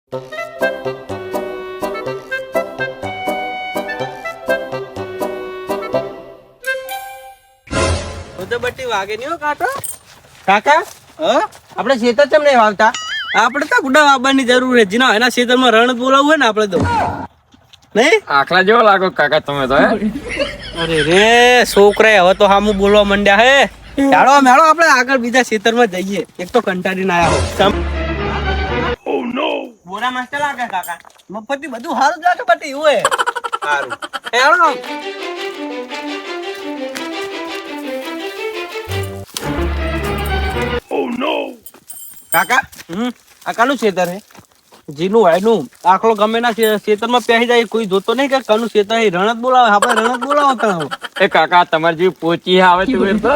તો બટ્ટી વાગે નહીં હો કાંટો. કાકા આપણે ખેતર કેમ નહીં વાવતા? આપણે તો ગુડા વાવવાની જરૂર છે. જીના એના ખેતરમાં રણ બોલાવવું હોય ને આપણે તો નહીં. આખલા જેવો લાગો કાકા તમે તો. અરે રે છોકરા હવે તો હામું બોલવા માંડ્યા હે. ચાલો મેળો આપણે આગળ બીજા ખેતરમાં જઈએ. એક તો કંટાળીને આયા હો. ઓ નો બોરા મસ્ત લાગે કાકા. મફતી બધું સારું જ લાગે બટી હોય. સારું હેળો. ઓ નો કાકા આ કાનું ખેતર હે? જીનું વાયનું આખલો ગમે ના ખેતરમાં પહેરી જાય કોઈ જોતો નહીં કે કાનું ખેતર હે. રણત બોલાવે આપણે રણત બોલાવતા. એ કાકા તમારી જેવી પોચી આવે તું તો.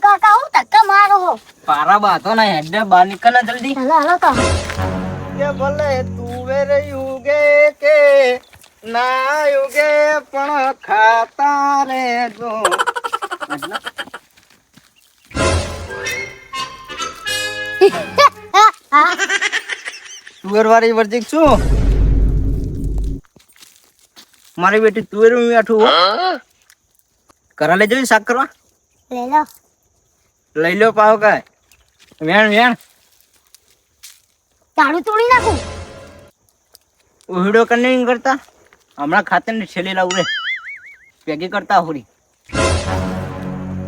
કાકા હું ધક્કા મારો હો. પારા બાતો ના હેડ બહાર નીકળ ને જલ્દી. હાલો તો કે ભલે તુવેર યુગે કે ના યુગે પણ ખાતા રહેજો. તુવેર વાળી વર્જિક છું મારી બેટી. તુવેર હું આઠું કરા લેજો શાક કરવા. લઈ લો. લઈ લો પાવ કાય વેણ વેણ તાળું તોડી નાખું. ઉહડો કને કરતા હમણાં ખાતર ને છેલી લાવું રે પેગી કરતા હોરી.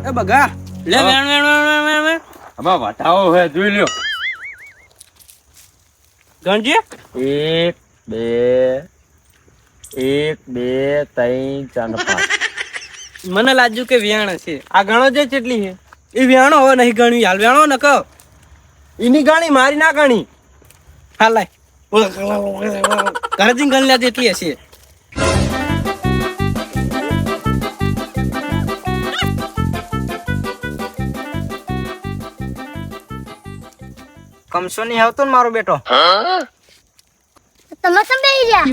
એ બગા લે વેણ વેણ વેણ વેણ વેણ. હવે વટાવો હે જોઈ લ્યો. ગણજી 1 2 3 4 5. મને લાગ્યું કે વ્યાણ છે. આ ગણો જે કેટલી છે એ વ્યાણો હવે નહીં ગણ્યું. હાલ વ્યાણો ન કહો એની ગાણી મારી ના ગાણી. હાલ લાય ઘરથી ગણ લે જેટલી હશે. કમસો નહીં આવતો ને મારો બેટો. તમે કેમ બેહી ગયા?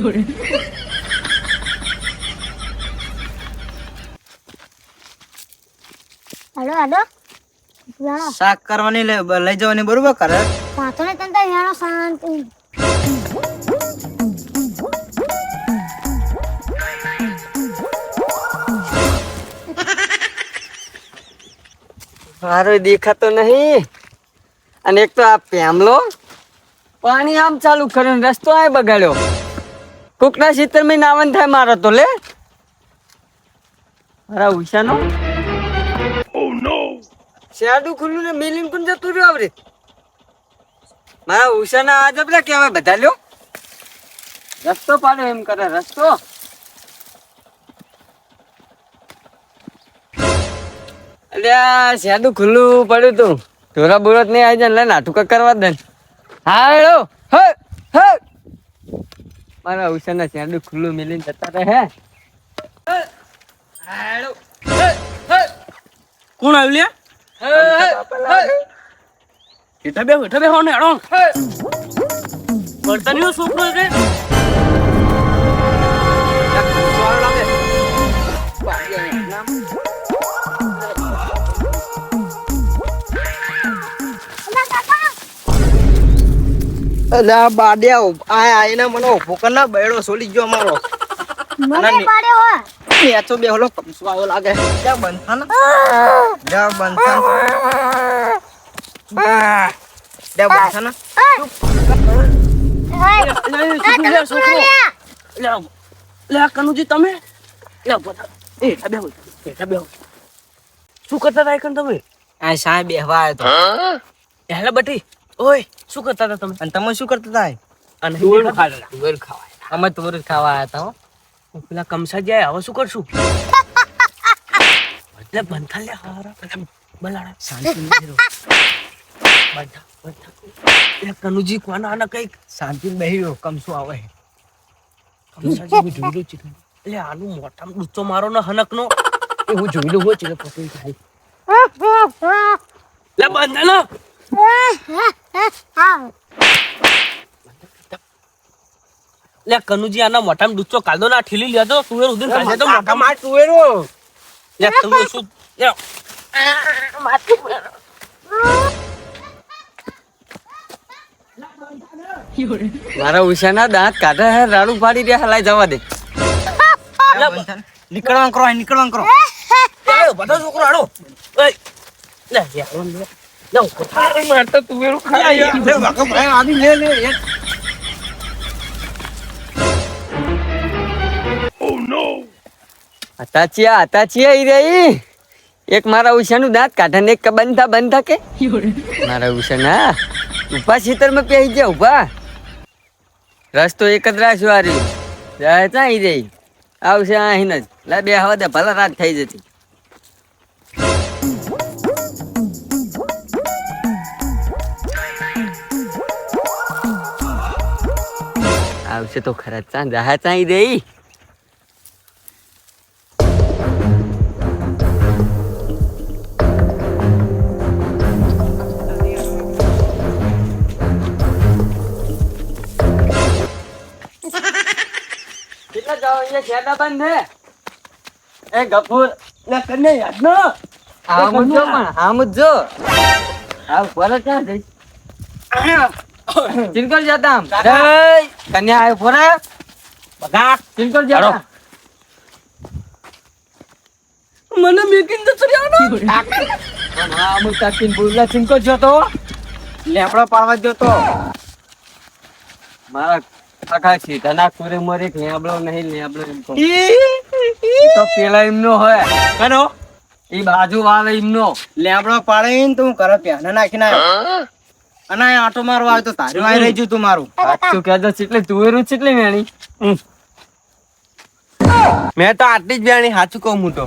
હાલો હાલો. શાક કરવાની લઈ જવાની બરોબર કરે. પાતો ને તંતા યાનો શાંતિ. મારો દેખાતો નહીં. અને એક તો આ પેમલો પાણી આમ ચાલુ કર્યું રસ્તો આ બગાડ્યો. કોકના ખેતરમાં નાવન થાય મારો તો લે મારા ઉષાનો શેડું ખુલ્લું ને મિલિન કોણ જતું રહ્યું આવરે. મારા ઉષાના આ જબરા કેવા બધા લ્યો રસ્તો પાડ્યો એમ કરે રસ્તો. અલ્યા શેડું ખુલ્લું પડ્યું તું ઢોરા બોરત નહીં આવી જાય લઈને નાટુકા કરવા દે. હા હેલો હે હે મારા ઉષાના શેડું ખુલ્લું મિલીને જતા રહે. હેલો કોણ આવ્યું લે? હેઠા બે હો ને હેડો. બળતણીનો છોકરો છે. બાડિયા આઈને મને ઉભો કર ના બેડો સોલી ગયો મારો. મને પાડ્યો હો. એ તો બેહલો કમસો આવ્યો લાગે. જા બંધા ને જા બંધા જા બંધા ને. લે કનુજી તમે લે બધા હેઠા બેહો. શું કરતા હતા કન તમે? આ સાહેબ બેહવા આવ્યો તો. હેલા બટી ઓય શું કરતા હતા તમે? અને તમે શું કરતા હતા? અને તુવેર ખાવા. અમે તુવેર ખાવા આવ્યા હતા. પેલા કમસા જાય હવે શું કરશું? એટલે બંધા લે હારા બલાડા શાંતિ બેહી બંધા એ કનુજી કોના આના કઈક શાંતિ બેહી રહ્યો. કમસો આવે કમસાજી હું જોઈ લઉં છું. એટલે આનું મોટામાં ડૂચો મારો ને હનક નો એ હું જોઈ લઉં છે પકડી થાય. લે બંધા નો લે કનુજી આના મોઢામાં ડૂચો કાઢો ના ઠીલી લેતો તુવેર ઉધીન કાઢે તો કાકા માર તુવેરો લે તમે શું લે મારા ઉષાના દાંત કાઢે હે રાડું પાડી દે હલાઈ જવા દે નીકળવાનું કરો એ બધો છોકરો આડો ઓય લે યાર લે મારતા તુવેરો ખાઈ અતાચિયા ઈ રહી એક મારા ઉષાનું દાંત કાઢે ને એક બંધ થા કે મારા ઉષાના ઉભા ખેતરમાં પેહી ગયા ઉભા રસ્તો એક જ રાખ્યો આ રહ્યું જાય ત્યાં ઈ રહી આવશે અહીં જ લે બે હવા દે ભલા રાત થઈ જતી આવશે તો ખરા ચાં જાય ત્યાં ઈ રહી કેટલા જાઓ અહીંયા છેડા બંધ હે એ ગફુર લે કને યાદ ન આમ જ જો પણ આમ જ જો આ પર ક્યાં જઈ ચિંકલ જતા આમ જય કન્યા આયો ફોરા બગા ચિંકલ જતા મને મેકિન તો ચડ્યા ના પણ આમ તાકીન બોલલા ચિંકલ જતો લેપડા પાડવા જતો મારા કાકા છે તના કુરે મરે લેબડો નહીં લેબડો એમ કહો તો પેલા એમનો હોય કનો એ બાજુ વાળા એમનો લેબડો પાડીને તું કરે પ્યાને નાખીને આવ્યો અને આ આટો મારવા આવ્યો તો તારું આઈ રહી ગયું તું મારું સાચું કહેતો ચીટલે તુવેરું ચીટલે વેણી મેં તો આટલી જ બેણી સાચું કહું હું તો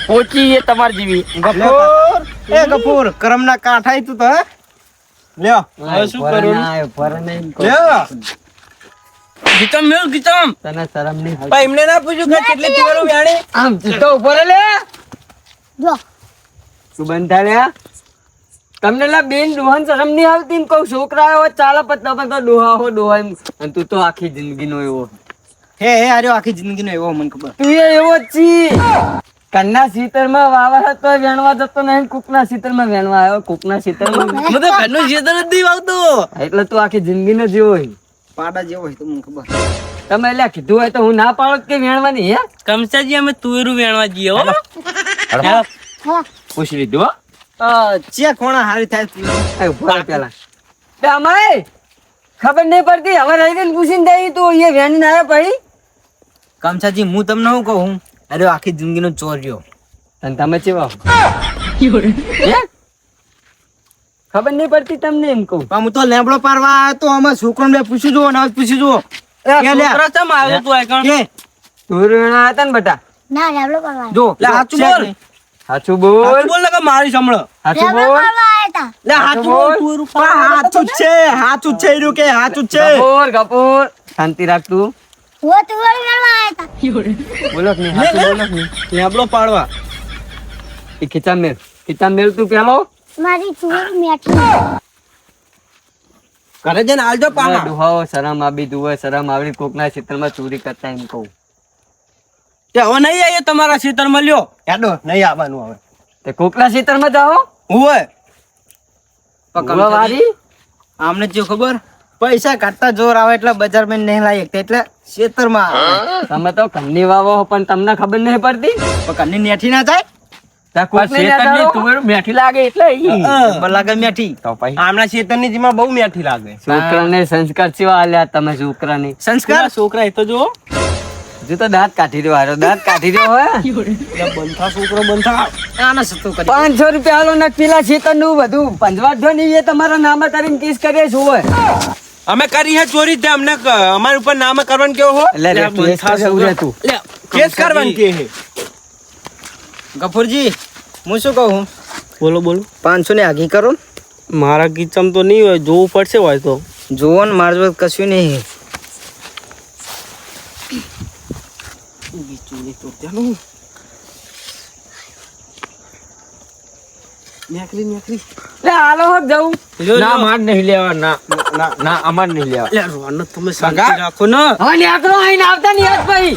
પોચી એ તમાર જેવી ગફૂર એ ગફૂર કરમના કાંઠાઈ તું તો હે લ્યો હવે શું કરું લ્યો ગીતમ મેળ ગીતમ તને શરમ નહીં ભાઈ એમને ના પૂછ્યું કે કેટલી તુવેરો બેણી આમ જીતો ઉભો રે લે જો શું બંધા લે તમને લા બેન દુહાન શરમ નહીં આવતી ને કહું છોકરા હોય ચાલે પત્તા પત્તા ડોહા એમ અને તું તો આખી જિંદગીનો એવો હે આર્યો આખી જિંદગીનો એવો મને ખબર તું એ એવો જ છી કન્ના સીતરમાં વાવા હતો વેણવા જતો નહીં કુકના સીતરમાં વેણવા આવ્યો કુકના સીતરમાં મને તો ઘરનું ખેતર જ નહીં આવતો એટલે તું આખી જિંદગીનો જેવો હોય પાડા જેવો હોય તો મને ખબર તમે એટલે કીધું હોય તો હું ના પાડો કે વેણવાની હે કમસાજી અમે તુવેરું વેણવા જઈએ હો હા પૂછી લીધું હો ચે કોણા હારી થાય તું એ ઉભો રહે પેલા બે અમાય ખબર નહીં પડતી હવે રહી ગઈ પૂછીને જઈ તું એ વેણી ના આવ્યો ભાઈ કામસાજી હું તમને શું કહું અરે આખી જિંદગીનો ચોર રહ્યો અને તમે ચેવા હે ખબર નહીં પડતી તમને એમ કહું પણ હું તો લેબડો પારવા આવ્યો તો અમે છોકરાને પૂછી જુઓ ને પૂછી જુઓ છોકરા ચમ આવ્યો તું આયકણ કે તું વેણા હતા ને બટા ના લેબડો કરવા જો લે સાચું બોલ સાચું બોલ સાચું બોલ ને કે મારી સંભળો સાચું લેબડો બોલ કરવા આયા તા લે સાચું બોલ તુવેરું પણ હાચું જ છે હાચું જ છે એર્યું કે હાચું જ છે ગપોર શાંતિ રાખ તું હું તુવેર કરવા આયા તા બોલો કે નહીં સાચું બોલો કે નહીં લેબડો પાડવા એ ખીચા મેલ તું પેલો મારી તુવેર મેઠી ઘરે જઈને આલજો પાહા દુહાઓ શરમ આવી દુહે શરમ આવી કોકના ક્ષેત્રમાં ચોરી કરતા એમ કહું તે હવે નહીં આવીએ તમારા ખેતરમાં લ્યો હેડો નહીં આવવાનું હવે તે કોકના ક્ષેત્રમાં જાઓ હોય ઉભા વારી આમને જો ખબર પૈસા કાઢતા જોર આવે એટલે બજારમાં નહીં લાયક એટલે ખેતરમાં આવે તમે તો કન્ની વાવો પણ તમને ખબર નહીં પડતી પણ કની નેઠી ના થાય ત્યાં કોકને ના જાઓ. તુવેરું મેઠી લાગે એટલે બલાગા મેઠી તો પછી આમના ખેતરની જીમાં બહુ મેઠી લાગે છોકરાને સંસ્કાર કેવા આલ્યા તમે છોકરાને સંસ્કાર છોકરા એ તો જો હજુ તો દાંત કાઢી રહ્યો હારો દાંત કાઢી રહ્યો હોય બંધા છોકરો બંધા આના સતો કરી 500 રૂપિયા આલો ને પેલા ખેતરનું બધું પંજવાજો નહીં એ તમારા નામે કરીને કેસ કરીએ છું હોય અમે કરી હે ચોરી તે અમને અમારી ઉપર નામ કરવાનું કેવો હો એટલે રે કેસ કરે ઉરે તું લે કેસ કરવાનું કે હે ગફુરજી હું શું કહું બોલો બોલો 500 ને આગી કરો મારા કિચમ તો નહીં હોય જોવું પડશે હોય તો જોવો ને મારજો કશું નહીં નેકરી લે હાલો હક જવું ના માર નહીં લેવા ના ના અમાર નહીં લેવા લે રોહન તમે શાંતિ રાખો ને હા નેકરો આઈને આવતા નહીં આજ ભાઈ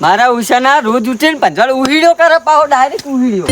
મારા ઉષાના રોજ ઉઠીને પંજવાળ ઉહીડ્યો કરે પાહો ડાયરેક્ટ ઉહીડ્યો